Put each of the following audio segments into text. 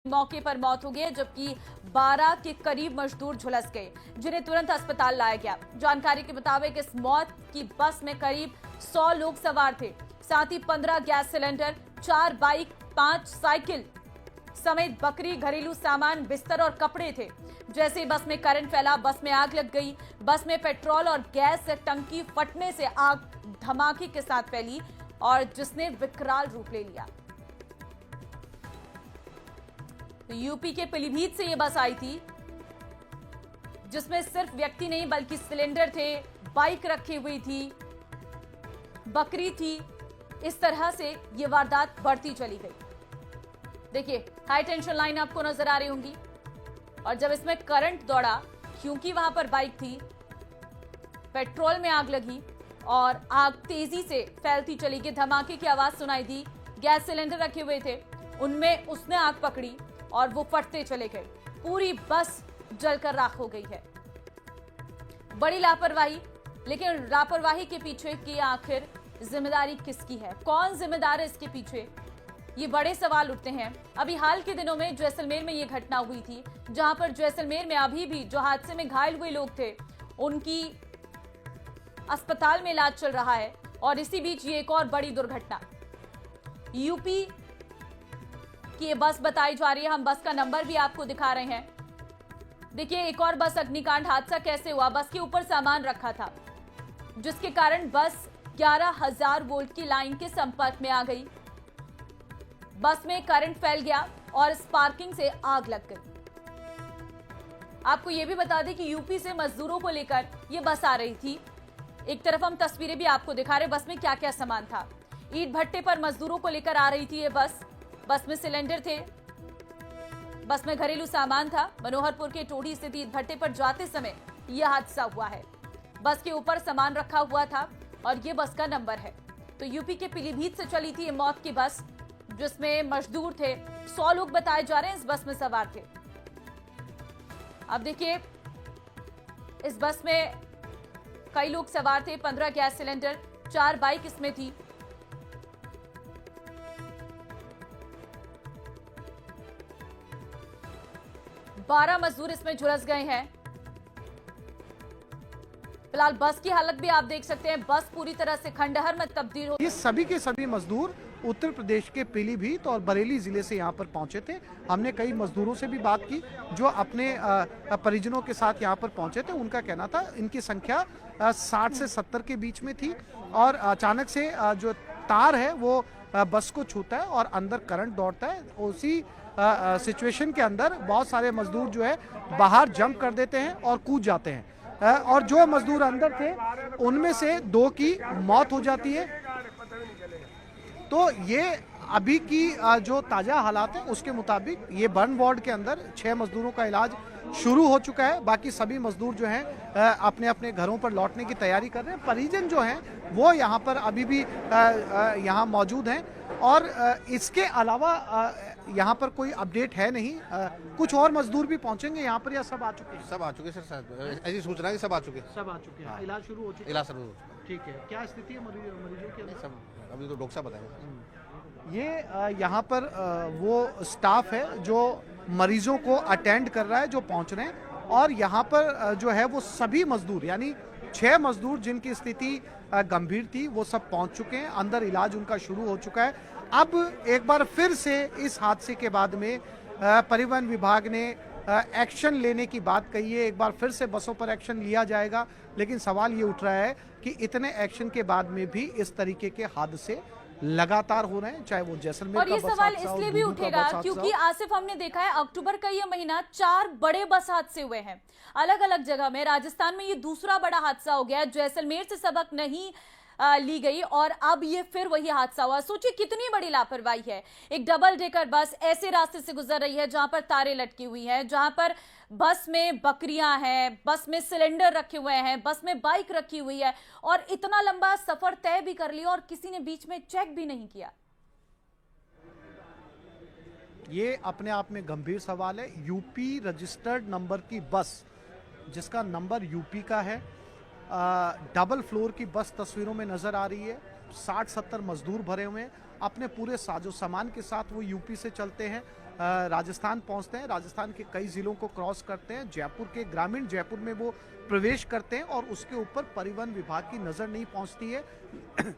मौके पर मौत हो गई, जबकि 12 के करीब मजदूर झुलस गए, जिन्हें तुरंत अस्पताल लाया गया। जानकारी के मुताबिक इस मौत की बस में करीब 100 लोग सवार थे, साथ ही 15 गैस सिलेंडर, 4 बाइक, 5 साइकिल समेत बकरी, घरेलू सामान, बिस्तर और कपड़े थे। जैसे ही बस में करंट फैला, बस में आग लग गई। बस में पेट्रोल और गैस टंकी फटने से आग धमाके के साथ फैली और जिसने विकराल रूप ले लिया। तो यूपी के पीलीभीत से यह बस आई थी, जिसमें सिर्फ व्यक्ति नहीं बल्कि सिलेंडर थे, बाइक रखी हुई थी, बकरी थी। इस तरह से यह वारदात बढ़ती चली गई। देखिए, हाई टेंशन लाइन आपको नजर आ रही होंगी, और जब इसमें करंट दौड़ा, क्योंकि वहां पर बाइक थी, पेट्रोल में आग लगी और आग तेजी से फैलती चली गई। धमाके की आवाज सुनाई दी। गैस सिलेंडर रखे हुए थे, उनमें उसने आग पकड़ी और वो फटते चले गए। पूरी बस जलकर राख हो गई है। बड़ी लापरवाही, लेकिन लापरवाही के पीछे की आखिर जिम्मेदारी किसकी है? कौन जिम्मेदार है इसके पीछे? ये बड़े सवाल उठते हैं। अभी हाल के दिनों में जैसलमेर में ये घटना हुई थी, जहां पर जैसलमेर में अभी भी जो हादसे में घायल हुए लोग थे, उनकी अस्पताल में इलाज चल रहा है। और इसी बीच ये एक और बड़ी दुर्घटना यूपी की ये बस बताई जा रही है। हम बस का नंबर भी आपको दिखा रहे हैं। देखिए, एक और बस अग्निकांड हादसा कैसे हुआ। बस के ऊपर सामान रखा था, जिसके कारण बस 11,000 वोल्ट की लाइन के संपर्क में आ गई। बस में करंट फैल गया और स्पार्किंग से आग लग गई। आपको यह भी बता दें कि यूपी से मजदूरों को लेकर यह बस आ रही थी। एक तरफ हम तस्वीरें भी आपको दिखा रहे, बस में क्या क्या सामान था। ईंट भट्टे पर मजदूरों को लेकर आ रही थी ये बस। बस में सिलेंडर थे, बस में घरेलू सामान था। मनोहरपुर के टोड़ी स्थित ईंट भट्टे पर जाते समय यह हादसा हुआ है। बस के ऊपर सामान रखा हुआ था और ये बस का नंबर है। तो यूपी के पीलीभीत से चली थी ये मौत की बस, जिसमें मजदूर थे। 100 लोग बताए जा रहे हैं इस बस में सवार थे। अब देखिए, इस बस में कई लोग सवार थे। 15 गैस सिलेंडर, 4 बाइक इसमें थी। बारह मजदूर इसमें झुलस गए हैं। फिलहाल बस की हालत भी आप देख सकते हैं। बस पूरी तरह से खंडहर में तब्दील हो। ये सभी के सभी मजदूर उत्तर प्रदेश के पीलीभीत और बरेली जिले से यहाँ पर पहुंचे थे। हमने कई मजदूरों से भी बात की जो अपने परिजनों के साथ यहाँ पर पहुंचे थे। उनका कहना था इनकी संख्या 60 से 70 के बीच में थी और अचानक से जो तार है वो बस को छूता है और अंदर करंट दौड़ता है। उसी सिचुएशन के अंदर बहुत सारे मजदूर जो है बाहर जंप कर देते हैं और कूद जाते हैं और जो मजदूर अंदर थे उनमें से 2 की मौत हो जाती है। तो ये अभी की जो ताज़ा हालात है उसके मुताबिक ये बर्न वार्ड के अंदर 6 मजदूरों का इलाज शुरू हो चुका है। बाकी सभी मजदूर जो हैं अपने अपने घरों पर लौटने की तैयारी कर रहे हैं। परिजन जो हैं वो यहाँ पर अभी भी यहाँ मौजूद हैं और इसके अलावा यहाँ पर कोई अपडेट है नहीं। कुछ और मजदूर भी पहुँचेंगे यहाँ पर या सब आ चुके हैं? सब आ चुके सर, ऐसी सूचना है कि सब आ चुके हैं। सब आ चुके हैं। हाँ। इलाज शुरू हो चुका है? इलाज शुरू हो चुका है। ठीक है। क्या स्थिति है मरीजों की? सब अभी तो डॉक्टर साहब बताएंगे। ये यहाँ पर वो स्टाफ है जो मरीजों को अटेंड कर रहा है, जो पहुँच रहे हैं। और यहाँ पर जो है वो सभी मजदूर यानी 6 मजदूर जिनकी स्थिति गंभीर थी वो सब पहुँच चुके हैं। अंदर इलाज उनका शुरू हो चुका है। अब एक बार फिर से इस हादसे के बाद में परिवहन विभाग ने एक्शन लेने की बात कही है। एक बार फिर से बसों पर एक्शन लिया जाएगा, लेकिन सवाल ये उठ रहा है कि इतने एक्शन के बाद में भी इस तरीके के हादसे लगातार हो रहे हैं, चाहे वो जैसलमेर और ये सवाल इसलिए भी उठेगा क्योंकि आसिफ, हमने देखा है अक्टूबर का ये महीना 4 बड़े बस हादसे हुए हैं अलग अलग जगह में। राजस्थान में ये दूसरा बड़ा हादसा हो गया। जैसलमेर से सबक नहीं ली गई और अब ये फिर वही हादसा हुआ। सोचिए कितनी बड़ी लापरवाही है। एक डबल डेकर बस ऐसे रास्ते से गुजर रही है जहां पर तारें लटकी हुई हैं, जहां पर बस में बकरियां हैं, बस में सिलेंडर रखे हुए हैं, बस में बाइक रखी हुई है और इतना लंबा सफर तय भी कर लिया और किसी ने बीच में चेक भी नहीं किया। ये अपने आप में गंभीर सवाल है। यूपी रजिस्टर्ड नंबर की बस जिसका नंबर यूपी का है, डबल फ्लोर की बस तस्वीरों में नजर आ रही है। 60-70 मजदूर भरे हुए हैं, अपने पूरे साजो सामान के साथ वो यूपी से चलते हैं राजस्थान पहुंचते हैं, राजस्थान के कई जिलों को क्रॉस करते हैं, जयपुर के ग्रामीण जयपुर में वो प्रवेश करते हैं और उसके ऊपर परिवहन विभाग की नज़र नहीं पहुंचती है।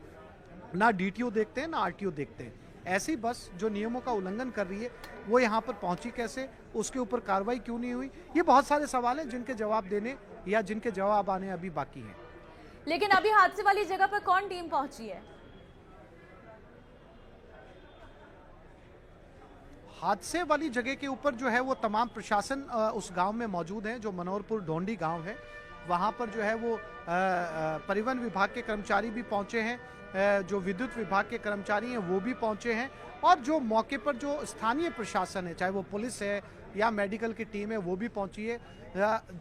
ना डीटीओ देखते हैं, ना आरटीओ देखते हैं। ऐसी बस जो नियमों का उल्लंघन कर रही है वो यहाँ पर पहुंची कैसे, उसके ऊपर कार्रवाई क्यों नहीं हुई, ये बहुत सारे सवाल हैं जिनके जवाब देने या जिनके जवाब आने अभी बाकी हैं। लेकिन अभी हादसे वाली जगह पर कौन टीम पहुंची है? हादसे वाली जगह के ऊपर जो है वो तमाम प्रशासन उस गांव में मौजूद है, जो मनोहरपुर ढोंडी गांव है। वहां पर जो है वो परिवहन विभाग के कर्मचारी भी पहुंचे हैं, जो विद्युत विभाग के कर्मचारी हैं वो भी पहुंचे हैं, और जो मौके पर जो स्थानीय प्रशासन है, चाहे वो पुलिस है या मेडिकल की टीम है, वो भी पहुंची है।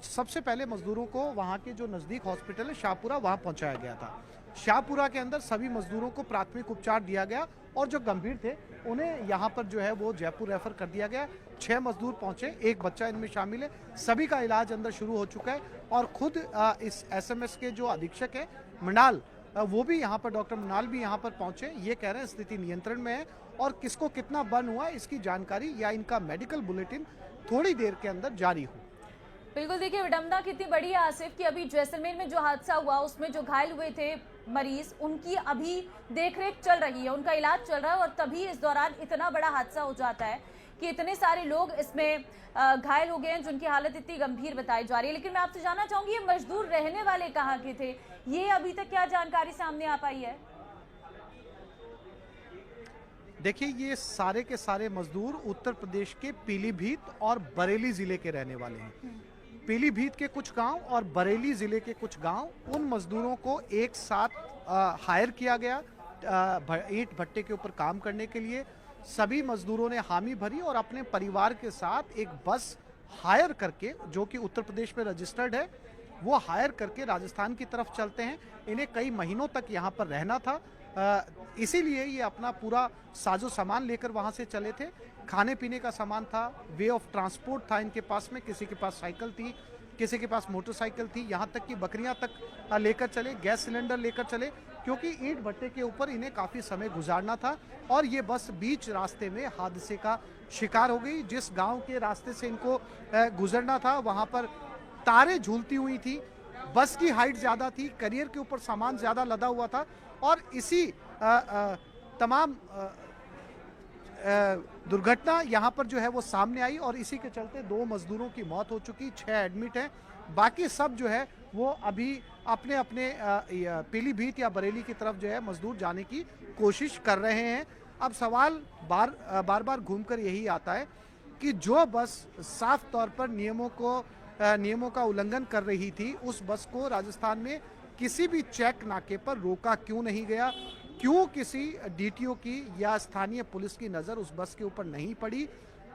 सबसे पहले मजदूरों को वहां के जो नज़दीक हॉस्पिटल है शाहपुरा, वहां पहुंचाया गया था। शाहपुरा के अंदर सभी मजदूरों को प्राथमिक उपचार दिया गया और जो गंभीर थे उन्हें यहाँ पर जो है वो जयपुर रेफर कर दिया गया। 6 मजदूर पहुंचे, एक बच्चा इनमें शामिल है। सभी का इलाज अंदर शुरू हो चुका है और खुद इस एसएमएस के जो अधीक्षक है मृणाल, वो भी यहाँ पर, डॉक्टर मृणाल भी यहाँ पर पहुंचे। ये कह रहे हैं स्थिति नियंत्रण में है और किसको कितना बर्न हुआ इसकी जानकारी या इनका मेडिकल बुलेटिन थोड़ी देर के अंदर जारी हो। बिल्कुल, देखिए विडंबना कितनी बड़ी है आसिफ कि अभी जैसलमेर में जो हादसा हुआ उसमें जो घायल हुए थे मरीज, उनकी अभी देखरेख चल रही है, उनका इलाज चल रहा है और तभी इस दौरान इतना बड़ा हादसा हो जाता है कि इतने सारे लोग इसमें घायल हो गए हैं जिनकी हालत इतनी गंभीर बताई जा रही है। लेकिन मैं आपसे जानना चाहूंगी, ये मजदूर रहने वाले कहाँ के थे, ये अभी तक क्या जानकारी सामने आ पाई है? देखिए, ये सारे के सारे मजदूर उत्तर प्रदेश के पीलीभीत और बरेली जिले के रहने वाले हैं। पीलीभीत के कुछ गांव और बरेली जिले के कुछ गांव, उन मजदूरों को एक साथ हायर किया गया ईंट भट्टे के ऊपर काम करने के लिए। सभी मजदूरों ने हामी भरी और अपने परिवार के साथ एक बस हायर करके, जो कि उत्तर प्रदेश में रजिस्टर्ड है, वो हायर करके राजस्थान की तरफ चलते हैं। इन्हें कई महीनों तक यहाँ पर रहना था, इसीलिए ये अपना पूरा साजो सामान लेकर वहाँ से चले थे। खाने पीने का सामान था, वे ऑफ ट्रांसपोर्ट था इनके पास में, किसी के पास साइकिल थी, किसी के पास मोटरसाइकिल थी, यहाँ तक कि बकरियाँ तक लेकर चले, गैस सिलेंडर लेकर चले, क्योंकि ईंट भट्टे के ऊपर इन्हें काफ़ी समय गुजारना था। और ये बस बीच रास्ते में हादसे का शिकार हो गई। जिस गांव के रास्ते से इनको गुजरना था वहाँ पर तारें झूलती हुई थी, बस की हाइट ज़्यादा थी, करियर के ऊपर सामान ज़्यादा लदा हुआ था और इसी तमाम दुर्घटना यहाँ पर जो है वो सामने आई और इसी के चलते 2 मजदूरों की मौत हो चुकी, 6 एडमिट हैं। बाकी सब जो है वो अभी अपने अपने पीलीभीत या बरेली की तरफ जो है मजदूर जाने की कोशिश कर रहे हैं। अब सवाल बार बार घूमकर यही आता है कि जो बस साफ तौर पर नियमों का उल्लंघन कर रही थी, उस बस को राजस्थान में किसी भी चेक नाके पर रोका क्यों नहीं गया, क्यों किसी डीटीओ की या स्थानीय पुलिस की नज़र उस बस के ऊपर नहीं पड़ी,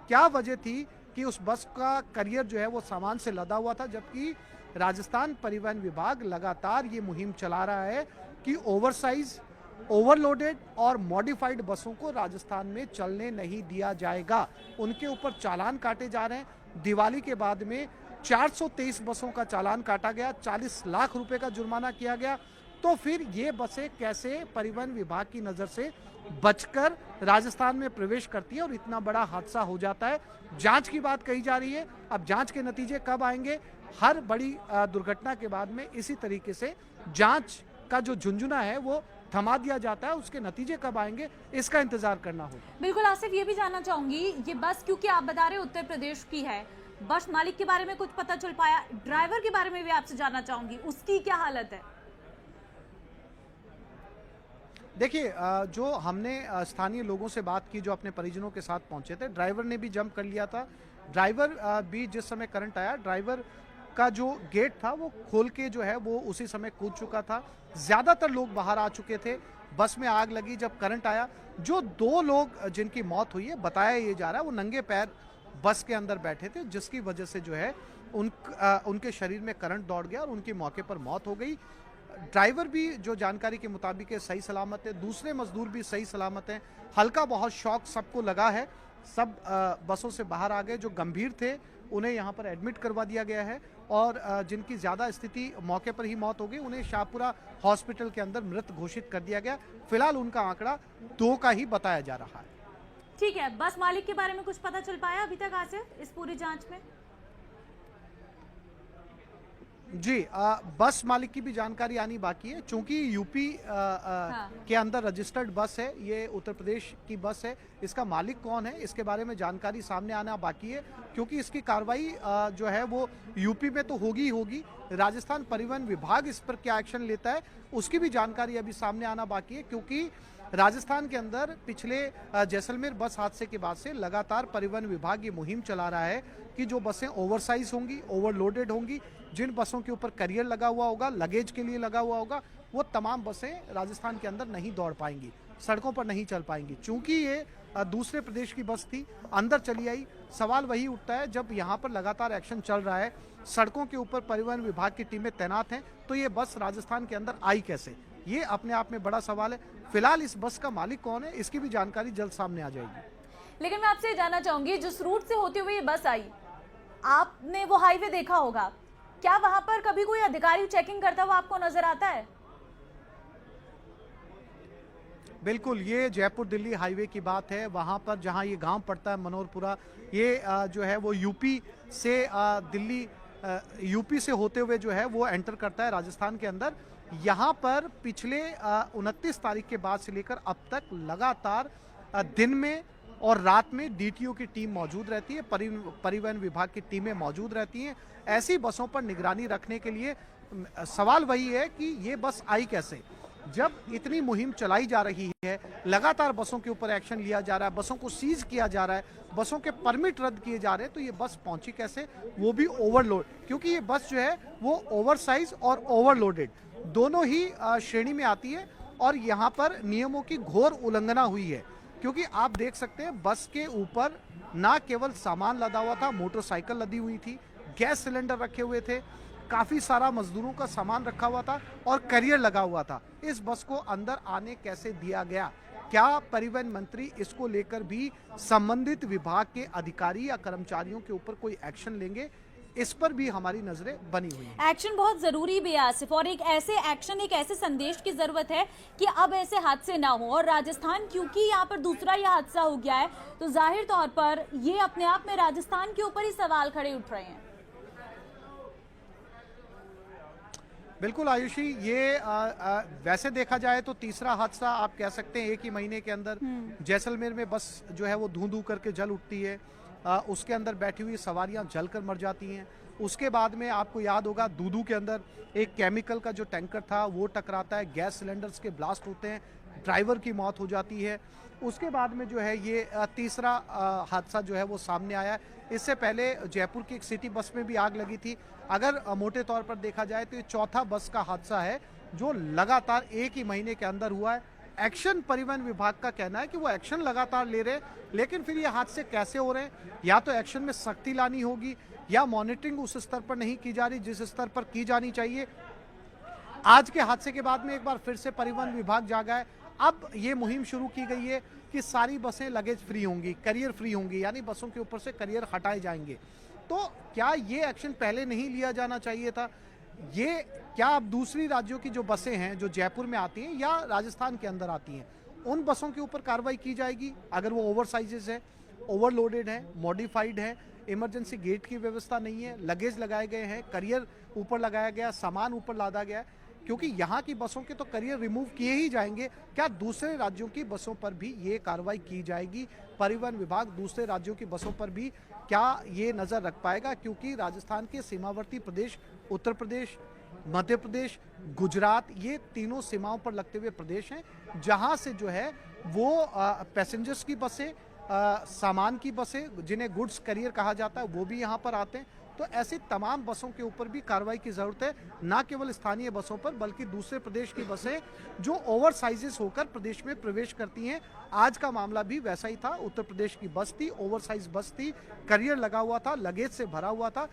क्या वजह थी कि उस बस का करियर जो है वो सामान से लदा हुआ था, जबकि राजस्थान परिवहन विभाग लगातार ये मुहिम चला रहा है कि ओवरसाइज, ओवरलोडेड और मॉडिफाइड बसों को राजस्थान में चलने नहीं दिया जाएगा। उनके ऊपर चालान काटे जा रहे हैं। दिवाली के बाद में 423 बसों का चालान काटा गया, 40 लाख रुपए का जुर्माना किया गया। तो फिर ये बसें कैसे परिवहन विभाग की नज़र से बचकर राजस्थान में प्रवेश करती है और इतना बड़ा हादसा हो जाता है। जांच की बात कही जा रही है, अब जांच के नतीजे कब आएंगे? हर बड़ी दुर्घटना के बाद में इसी तरीके से जांच का जो झुंझुना है वो थमा दिया जाता है, उसके नतीजे कब आएंगे इसका इंतजार करना होगा। बिल्कुल आसिफ, ये भी जानना चाहूंगी, ये बस क्योंकि आप बता रहे उत्तर प्रदेश की है, बस मालिक के बारे में कुछ पता चल पाया? ड्राइवर के बारे में भी आपसे जानना चाहूंगी, उसकी क्या हालत है? देखिए, जो हमने स्थानीय लोगों से बात की जो अपने परिजनों के साथ पहुंचे थे, ड्राइवर ने भी जंप कर लिया था। ड्राइवर भी जिस समय करंट आया, ड्राइवर का जो गेट था वो खोल के जो है वो उसी समय कूद चुका था। ज़्यादातर लोग बाहर आ चुके थे। बस में आग लगी जब करंट आया। जो 2 लोग जिनकी मौत हुई है, बताया ये जा रहा है वो नंगे पैर बस के अंदर बैठे थे, जिसकी वजह से जो है उनके शरीर में करंट दौड़ गया और उनकी मौके पर मौत हो गई। ड्राइवर भी जो जानकारी के मुताबिक है सही सलामत है, दूसरे मजदूर भी सही सलामत हैं। हल्का बहुत शॉक सबको लगा है, सब बसों से बाहर आ गए। जो गंभीर थे उन्हें यहाँ पर एडमिट करवा दिया गया है और जिनकी ज़्यादा स्थिति मौके पर ही मौत हो गई उन्हें शाहपुरा हॉस्पिटल के अंदर मृत घोषित कर दिया गया। फिलहाल उनका आंकड़ा 2 का ही बताया जा रहा है। ठीक है, बस मालिक के बारे में कुछ पता चल पाया अभी तक आसिफ इस पूरी जांच में? जी, बस मालिक की भी जानकारी आनी बाकी है, क्योंकि यूपी के अंदर रजिस्टर्ड बस है, ये उत्तर प्रदेश की बस है। इसका मालिक कौन है, इसके बारे में जानकारी सामने आना बाकी है, क्योंकि इसकी कार्रवाई जो है वो यूपी में तो होगी ही होगी। राजस्थान परिवहन विभाग इस पर क्या एक्शन लेता है, उसकी भी जानकारी अभी सामने आना बाकी है, क्योंकि राजस्थान के अंदर पिछले जैसलमेर बस हादसे के बाद से लगातार परिवहन विभाग ये मुहिम चला रहा है कि जो बसें ओवरसाइज होंगी, ओवरलोडेड होंगी, जिन बसों के ऊपर करियर लगा हुआ होगा, लगेज के लिए लगा हुआ होगा, वो तमाम बसें राजस्थान के अंदर नहीं दौड़ पाएंगी, सड़कों पर नहीं चल पाएंगी। चूंकि ये दूसरे प्रदेश की बस थी, अंदर चली आई। सवाल वही उठता है, जब यहाँ पर लगातार एक्शन चल रहा है, सड़कों के ऊपर परिवहन विभाग की टीमें तैनात हैं, तो ये बस राजस्थान के अंदर आई कैसे, ये अपने आप में बड़ा सवाल है। फिलहाल इस बस का मालिक कौन है, इसकी भी जानकारी जल्द सामने आ जाएगी। लेकिन मैं आपसे जानना चाहूंगी, जिस रूट से होते हुए ये बस आई, आपने वो हाईवे देखा होगा, क्या वहां पर कभी कोई अधिकारी चेकिंग करता हुआ आपको नजर आता है? बिल्कुल, ये जयपुर दिल्ली हाईवे की बात है। वहाँ पर जहाँ ये गांव पड़ता है मनोरपुरा, ये जो है वो यूपी से दिल्ली, यूपी से होते हुए जो है वो एंटर करता है राजस्थान के अंदर। यहाँ पर पिछले 29 तारीख के बाद से लेकर अब तक लगातार दिन में और रात में डीटीओ की टीम मौजूद रहती है, परिवहन विभाग की टीमें मौजूद रहती हैं। ऐसी बसों पर निगरानी रखने के लिए सवाल वही है कि ये बस आई कैसे, जब इतनी मुहिम चलाई जा रही है, लगातार बसों के ऊपर एक्शन लिया जा रहा है, बसों को सीज किया जा रहा है, बसों के परमिट रद्द किए जा रहे हैं, तो ये बस पहुंची कैसे, वो भी ओवरलोड, क्योंकि ये बस जो है वो ओवरसाइज और ओवरलोडेड दोनों ही श्रेणी में आती है। और यहाँ पर नियमों की घोर उल्लंघना हुई है, क्योंकि आप देख सकते हैं बस के ऊपर ना केवल सामान लदा हुआ था, मोटरसाइकिल लदी हुई थी, गैस सिलेंडर रखे हुए थे, काफी सारा मजदूरों का सामान रखा हुआ था और करियर लगा हुआ था। इस बस को अंदर आने कैसे दिया गया? क्या परिवहन मंत्री इसको लेकर भी संबंधित विभाग के अधिकारी या कर्मचारियों के ऊपर कोई एक्शन लेंगे? इस पर भी हमारी नजरें बनी हुई हैं। एक्शन बहुत जरूरी भी है आसिफ, और एक ऐसे एक्शन, एक ऐसे संदेश की जरूरत है कि अब ऐसे हादसे ना हो। और राजस्थान क्योंकि यहाँ पर दूसरा यह हादसा हो गया है, तो जाहिर तौर पर ये अपने आप में राजस्थान के ऊपर ही सवाल खड़े उठ रहे हैं। बिल्कुल आयुषी, ये वैसे देखा जाए तो तीसरा हादसा आप कह सकते हैं एक ही महीने के अंदर। जैसलमेर में बस जो है वो धूं धूं करके जल उठती है, उसके अंदर बैठी हुई सवारियां जलकर मर जाती हैं। उसके बाद में आपको याद होगा दूधू के अंदर एक केमिकल का जो टैंकर था वो टकराता है, गैस सिलेंडर्स के ब्लास्ट होते हैं, ड्राइवर की मौत हो जाती है। उसके बाद में जो है ये तीसरा हादसा जो है वो सामने आया है। इससे पहले जयपुर की एक सिटी बस में भी आग लगी थी। अगर मोटे तौर पर देखा जाए तो ये चौथा बस का हादसा है जो लगातार एक ही महीने के अंदर हुआ है। एक्शन परिवहन विभाग का कहना है कि वो एक्शन लगातार ले रहे हैं, लेकिन फिर ये हादसे कैसे हो रहे हैं? या तो एक्शन में सख्ती लानी होगी, या मॉनिटरिंग उस स्तर पर नहीं की जा रही जिस स्तर पर की जानी चाहिए। आज के हादसे के बाद में एक बार फिर से परिवहन विभाग जागा है। अब ये मुहिम शुरू की गई है कि सारी बसें लगेज फ्री होंगी, करियर फ्री होंगी, यानी बसों के ऊपर से करियर हटाए जाएंगे। तो क्या ये एक्शन पहले नहीं लिया जाना चाहिए था? ये क्या अब दूसरी राज्यों की जो बसें हैं जो जयपुर में आती हैं या राजस्थान के अंदर आती हैं, उन बसों के ऊपर कार्रवाई की जाएगी अगर वो ओवरसाइजेस है, ओवरलोडेड है, मॉडिफाइड है, इमरजेंसी गेट की व्यवस्था नहीं है, लगेज लगाए गए हैं, करियर ऊपर लगाया गया, सामान ऊपर लादा गया है? क्योंकि यहाँ की बसों के तो करियर रिमूव किए ही जाएंगे, क्या दूसरे राज्यों की बसों पर भी ये कार्रवाई की जाएगी? परिवहन विभाग दूसरे राज्यों की बसों पर भी क्या ये नजर रख पाएगा? क्योंकि राजस्थान के सीमावर्ती प्रदेश, उत्तर प्रदेश, मध्य प्रदेश, गुजरात, ये तीनों सीमाओं पर लगते हुए प्रदेश हैं, जहां से जो है वो पैसेंजर्स की बसें, सामान की बसें, जिन्हें गुड्स करियर कहा जाता है, वो भी यहाँ पर आते हैं। तो ऐसी तमाम बसों के ऊपर भी कार्रवाई की जरूरत है, न केवल स्थानीय बसों पर बल्कि दूसरे प्रदेश की बसें जो ओवर साइजेस होकर प्रदेश में प्रवेश करती हैं। आज का मामला भी वैसा ही था, उत्तर प्रदेश की बस थी, ओवर साइज बस थी, करियर लगा हुआ था, लगेज से भरा हुआ था,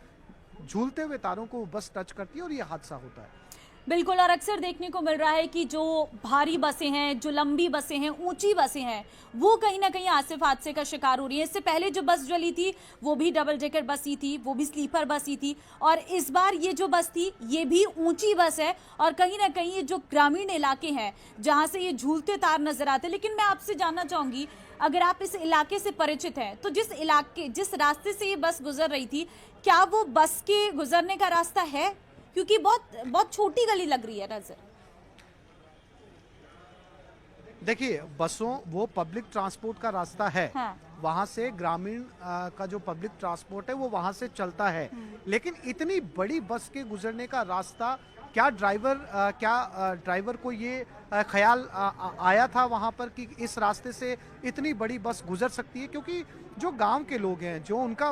झूलते हुए तारों को बस टच करती है और ये हादसा होता है। बिल्कुल, और अक्सर देखने को मिल रहा है कि जो भारी बसें हैं, जो लंबी बसें हैं, ऊंची बसें हैं, वो कहीं ना कहीं आसिफ हादसे का शिकार हो रही है। इससे पहले जो बस जली थी वो भी डबल डेकर बस ही थी, वो भी स्लीपर बस ही थी, और इस बार ये जो बस थी ये भी ऊंची बस है। और कहीं ना कहीं ये जो ग्रामीण इलाके हैं जहाँ से ये झूलते तार नजर आते हैं। लेकिन मैं आपसे जानना चाहूँगी, अगर आप इस इलाके से परिचित हैं तो जिस रास्ते से ये बस गुजर रही थी, क्या वो बस के गुजरने का रास्ता है? क्योंकि बहुत छोटी गली लग रही है नजर। देखिए, बसों वो पब्लिक ट्रांसपोर्ट का रास्ता है। हाँ। वहां से ग्रामीण का जो पब्लिक ट्रांसपोर्ट है वो वहां से चलता है, लेकिन इतनी बड़ी बस के गुजरने का रास्ता क्या ड्राइवर को ये ख्याल आया था वहां पर कि इस रास्ते से इतनी बड़ी बस गुजर सकती है? क्योंकि जो गांव के लोग हैं, जो उनका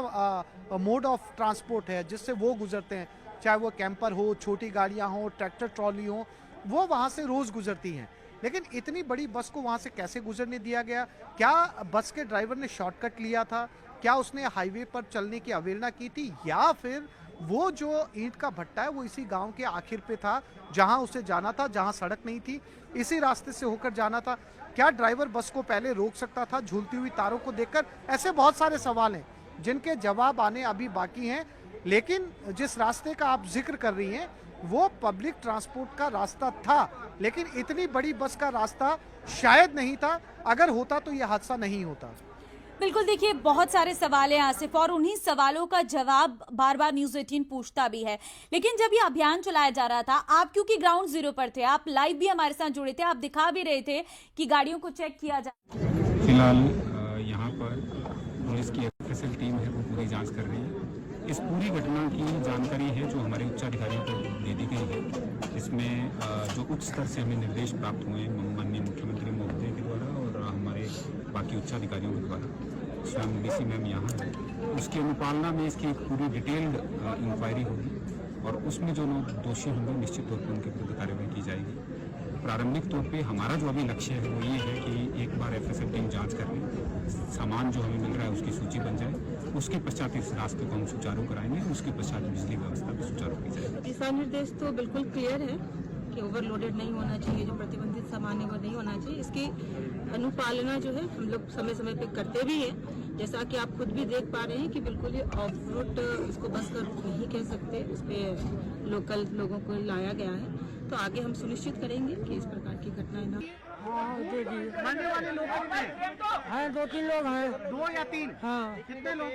मोड ऑफ ट्रांसपोर्ट है जिससे वो गुजरते हैं, चाहे वो कैंपर हो, छोटी गाड़ियां हो, ट्रैक्टर ट्रॉली हो, वो वहां से रोज गुजरती हैं। लेकिन इतनी बड़ी बस को वहां से कैसे गुजरने दिया गया? क्या बस के ड्राइवर ने शॉर्टकट लिया था? क्या उसने हाईवे पर चलने की अवहेलना की थी? या फिर वो जो ईंट का भट्टा है वो इसी गांव के आखिर पे था, जहां उसे जाना था, जहां सड़क नहीं थी, इसी रास्ते से होकर जाना था? क्या ड्राइवर बस को पहले रोक सकता था झूलती हुई तारों को देखकर? ऐसे बहुत सारे सवाल हैं जिनके जवाब आने अभी बाकी हैं। लेकिन जिस रास्ते का आप जिक्र कर रही हैं वो पब्लिक ट्रांसपोर्ट का रास्ता था, लेकिन इतनी बड़ी बस का रास्ता शायद नहीं था। अगर होता तो यह हादसा नहीं होता। बिल्कुल, देखिए बहुत सारे सवाल हैं आसिफ, और उन्हीं सवालों का जवाब बार बार न्यूज़ 18 पूछता भी है। लेकिन जब ये अभियान चलाया जा रहा था, आप क्योंकि ग्राउंड जीरो पर थे, आप लाइव भी हमारे साथ जुड़े थे, आप दिखा भी रहे थे कि गाड़ियों को चेक किया जा। फिलहाल यहाँ पर पुलिस की एफएसएल टीम है वो पूरी जांच कर रही है। इस पूरी घटना की जानकारी है जो हमारे उच्चाधिकारियों को दे दी गई है। इसमें जो उच्च स्तर से हमें निर्देश प्राप्त हुए हैं माननीय मुख्यमंत्री महोदय के द्वारा और हमारे बाकी उच्चाधिकारियों के द्वारा, स्वयं डीसी मैम यहाँ है, उसकी अनुपालना में इसकी एक पूरी डिटेल्ड इंक्वायरी होगी और उसमें जो लोग दोषी होंगे निश्चित तौर पर उनके विरुद्ध कार्रवाई की जाएगी। प्रारंभिक तौर पे हमारा जो अभी लक्ष्य है वो ये है कि एक बार एफएसएल टीम जांच कर ले, सामान जो हमें मिल रहा है उसकी सूची बन जाए, उसके पश्चात इस रास्ते को हम सुचारू कराएंगे, उसके पश्चात बिजली व्यवस्था भी सुचारू की जाएगी। दिशा निर्देश तो बिल्कुल क्लियर है कि ओवरलोडेड नहीं होना चाहिए, जो प्रतिबंधित सामान है वो नहीं होना चाहिए। इसकी अनुपालना जो है हम लोग समय समय पे करते भी हैं। जैसा कि आप खुद भी देख पा रहे हैं कि बिल्कुल ये ऑफ रूट, इसको बस का रूट नहीं कह सकते, इस पे लोकल लोगों को लाया गया है। तो आगे हम सुनिश्चित करेंगे कि इस प्रकार की घटनाएं ना। हाँ जी जी मरने वाले लोग कितने हैं? 2-3 लोग हैं। 2 या 3? हाँ, कितने लोग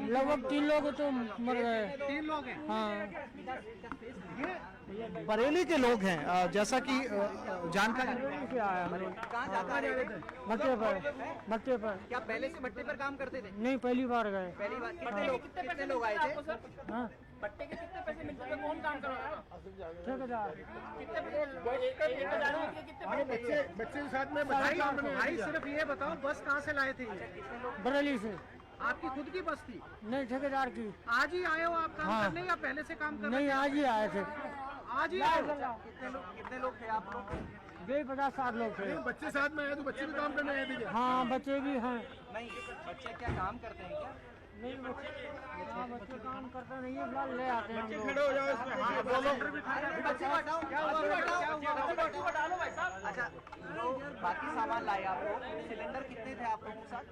लगभग 3 लोग तो मर गए। 3 लोग हैं। हाँ, ये बरेली के लोग हैं, जैसा कि जानकारी क्या आया हम लोग भट्टे पर। क्या पहले से भट्टे पर काम करते थे? नहीं, पहली बार गए। पहली बार। कितने लोग आए थे? हाँ, भट्टे के कितने पैसे मिलते थे? कौन काम करवाएगा? ठेकेदार। बच्चे के साथ में भाई सिर्फ ये बताओ, बस कहाँ से लाए थे ये? बरेली से। आपकी खुद की बस थी? नहीं, ठेकेदार की। आज ही आए हो आप काम हाँ। करने या पहले से काम कर रहे नहीं, आज ही आए थे। आज ही आए हो? कितने लोग थे आप लोग? 50-60 लोग थे। बच्चे साथ में आए तो बच्चे भी काम करने आए थे? हाँ, बच्चे भी हैं। नहीं, बच्चे क्या काम करते हैं क्या? नहीं, बच्चे काम करते नहीं है, फिलहाल ले आते हैं हम लोग। बच्चे हटाओ। अच्छा, तो बाकी सामान लाए आप लोग? सिलेंडर कितने थे आप लोगों के साथ?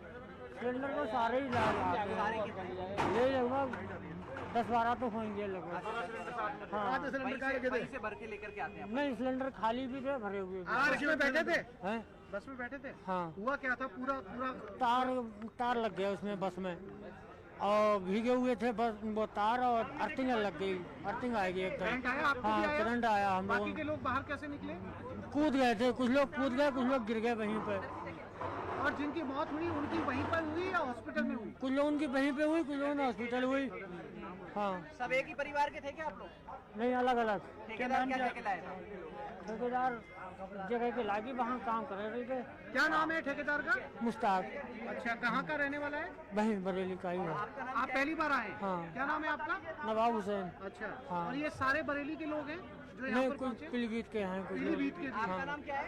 सिलेंडर को सारे ही लाते हैं। सारे कितने? ये लगभग 10-12 तो होंगे लगभग। हाँ, वहीं से भर के लेकर के आते हैं? नहीं, सिलेंडर खाली भी थे, भरे हुए भी। बस में बैठे थे? हैं? बस में बैठे थे? हाँ, हुआ क्या था? पूरा तार लग गया उसमें बस में, और भीगे हुए थे बस वो तार, और अर्थिंग लग गई। अर्थिंग आएगी एक करंट आया? आपको हाँ, भी आया? करंट आया। हम बाकी लोग के लोग बाहर कैसे निकले? कूद गए थे, कुछ लोग कूद गए, कुछ लोग गिर गए वहीं पे। और जिनकी मौत हुई उनकी वहीं पर हुई या हॉस्पिटल में हुई? कुछ लोगों की वहीं पे हुई, कुछ लोगों ने हॉस्पिटल हुई। हाँ, सब एक ही परिवार के थे क्या आप लोग? नहीं, अलग अलग। ठेकेदार क्या कह के लाए थे? ठेकेदार जगह पे लागी, वहाँ काम कर रहे थे। क्या नाम है ठेकेदार का? मुश्ताक। अच्छा, कहाँ का रहने वाला है? वहीं बरेली का ही है। आप पहली बार आए? हाँ। क्या नाम है आपका? नवाब हुसैन। अच्छा। हाँ। और ये सारे बरेली के लोग हैं जो यहाँ नहीं, पर कुछ पहुँचे? पीलीभीत के हैं, कुछ लोग। पीलीभीत के? आपका नाम क्या है?